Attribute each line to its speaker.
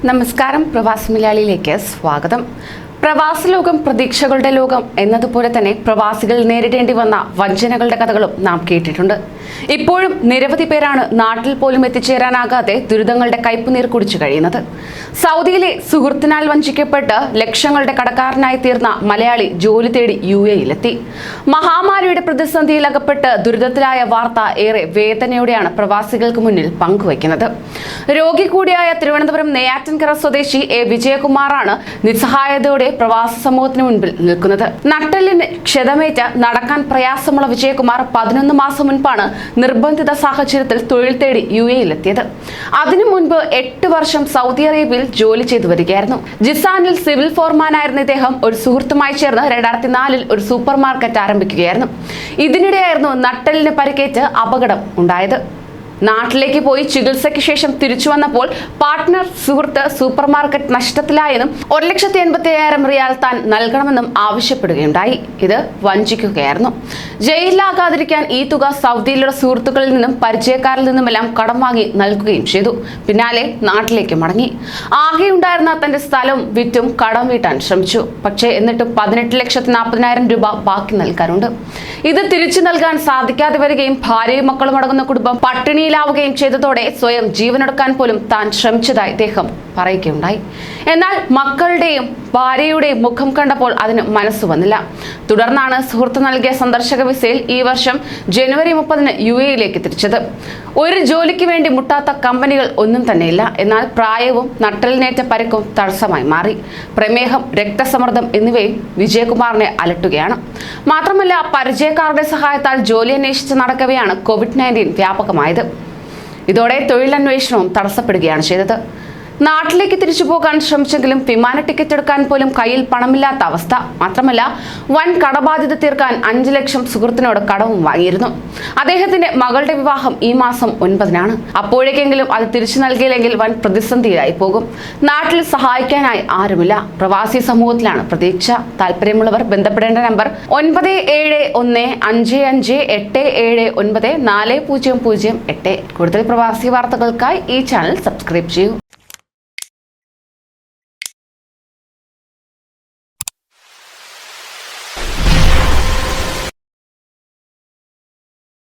Speaker 1: നമസ്കാരം, പ്രവാസി മലയാളിയിലേക്ക് സ്വാഗതം. പ്രവാസ ലോകം പ്രതീക്ഷകളുടെ ലോകം എന്നതുപോലെ തന്നെ പ്രവാസികൾ നേരിടേണ്ടി വന്ന വഞ്ചനകളുടെ കഥകളും നാം കേട്ടിട്ടുണ്ട്. ഇപ്പോഴും നിരവധി പേരാണ് നാട്ടിൽ പോലും എത്തിച്ചേരാനാകാതെ ദുരിതങ്ങളുടെ കയ്പുനീർ കുടിച്ചു കഴിയുന്നത്. സൗദിയിലെ സുഹൃത്തിനാൽ വഞ്ചിക്കപ്പെട്ട് ലക്ഷങ്ങളുടെ കടക്കാരനായി തീർന്ന മലയാളി ജോലി തേടി UAE-യിലെത്തി. മഹാമാരിയുടെ പ്രതിസന്ധിയിൽ അകപ്പെട്ട് ദുരിതത്തിലായ വാർത്ത ഏറെ വേദനയോടെയാണ് പ്രവാസികൾക്ക് മുന്നിൽ പങ്കുവയ്ക്കുന്നത്. രോഗി കൂടിയായ തിരുവനന്തപുരം നെയ്യാറ്റിൻകര സ്വദേശി A. വിജയകുമാറാണ് നിസ്സഹായതയോടെ പ്രവാസ സമൂഹത്തിന് മുൻപിൽ നിൽക്കുന്നത്. നട്ടെല്ലിന് ക്ഷതമേറ്റ് നടക്കാൻ പ്രയാസമുള്ള വിജയകുമാർ 11 മാസം മുൻപാണ് നിർബന്ധിത സാഹചര്യത്തിൽ തൊഴിൽ തേടി UAE-യിലെത്തിയത്. അതിനു മുൻപ് 8 വർഷം സൗദി അറേബ്യയിൽ ജോലി ചെയ്തു വരികയായിരുന്നു. ജിസാനിൽ സിവിൽ ഫോർമാനായിരുന്ന ഇദ്ദേഹം ഒരു സുഹൃത്തുമായി ചേർന്ന് 2004-ൽ ഒരു സൂപ്പർ മാർക്കറ്റ് ആരംഭിക്കുകയായിരുന്നു. ഇതിനിടെയായിരുന്നു നട്ടെല്ലിന് പരിക്കേറ്റ് അപകടം ഉണ്ടായത്. നാട്ടിലേക്ക് പോയി ചികിത്സയ്ക്ക് ശേഷം തിരിച്ചു വന്നപ്പോൾ പാർട്ട്ണർ സുഹൃത്ത് സൂപ്പർ മാർക്കറ്റ് നഷ്ടത്തിലായെന്നും 1,85,000 റിയാൽ താൻ നൽകണമെന്നും ആവശ്യപ്പെടുകയുണ്ടായി. ഇത് വഞ്ചിക്കുകയായിരുന്നു. ജയിലിലാകാതിരിക്കാൻ ഈ തുക സൗദിയിലുള്ള സുഹൃത്തുക്കളിൽ നിന്നും പരിചയക്കാരിൽ നിന്നുമെല്ലാം കടം വാങ്ങി നൽകുകയും ചെയ്തു. പിന്നാലെ നാട്ടിലേക്ക് മടങ്ങി. ആകെയുണ്ടായിരുന്ന തന്റെ സ്ഥലം വിറ്റും കടം വീട്ടാൻ ശ്രമിച്ചു. പക്ഷേ എന്നിട്ടും 18,40,000 രൂപ ബാക്കി നൽകാനുണ്ട്. ഇത് തിരിച്ചു നൽകാൻ സാധിക്കാതെ വരികയും ഭാര്യയും മക്കളും അടങ്ങുന്ന കുടുംബം പട്ടിണിയിലാവുകയും ചെയ്തതോടെ സ്വയം ജീവനെടുക്കാൻ പോലും താൻ ശ്രമിച്ചതായി ഇദ്ദേഹം പറയുകയുണ്ടായി. എന്നാൽ മക്കളുടെയും ഭാര്യയുടെയും മുഖം കണ്ടപ്പോൾ അതിന് മനസ്സ് വന്നില്ല. തുടർന്നാണ് സുഹൃത്ത് നൽകിയ സന്ദർശക വിസയിൽ ഈ വർഷം ജനുവരി 30-ന് UAE-യിലേക്ക് തിരിച്ചത്. ഒരു ജോലിക്ക് വേണ്ടി മുട്ടാത്ത കമ്പനികൾ ഒന്നും തന്നെയില്ല. എന്നാൽ പ്രായവും നട്ടലിനേറ്റ പരിക്കും തടസ്സമായി മാറി. പ്രമേഹം, രക്തസമ്മർദ്ദം എന്നിവയും വിജയകുമാറിനെ അലട്ടുകയാണ്. മാത്രമല്ല, പരിചയക്കാരുടെ സഹായത്താൽ ജോലി അന്വേഷിച്ച് നടക്കവെയാണ് COVID-19 വ്യാപകമായത്. ഇതോടെ തൊഴിലന്വേഷണവും തടസ്സപ്പെടുകയാണ് ചെയ്തത്. നാട്ടിലേക്ക് തിരിച്ചു പോകാൻ ശ്രമിച്ചെങ്കിലും വിമാന ടിക്കറ്റ് എടുക്കാൻ പോലും കയ്യിൽ പണമില്ലാത്ത അവസ്ഥ. മാത്രമല്ല, വൻ കടബാധ്യത തീർക്കാൻ 5 ലക്ഷം സുഹൃത്തിനോട് കടവും വാങ്ങിയിരുന്നു. അദ്ദേഹത്തിന്റെ മകളുടെ വിവാഹം ഈ മാസം 9-നാണ്. അപ്പോഴേക്കെങ്കിലും അത് തിരിച്ചു നൽകിയില്ലെങ്കിൽ വൻ പ്രതിസന്ധിയിലായി പോകും. നാട്ടിൽ സഹായിക്കാനായി ആരുമില്ല. പ്രവാസി സമൂഹത്തിലാണ് പ്രതീക്ഷ. താല്പര്യമുള്ളവർ ബന്ധപ്പെടേണ്ട നമ്പർ 911558794008. കൂടുതൽ പ്രവാസി വാർത്തകൾക്കായി ഈ ചാനൽ സബ്സ്ക്രൈബ് ചെയ്യൂ.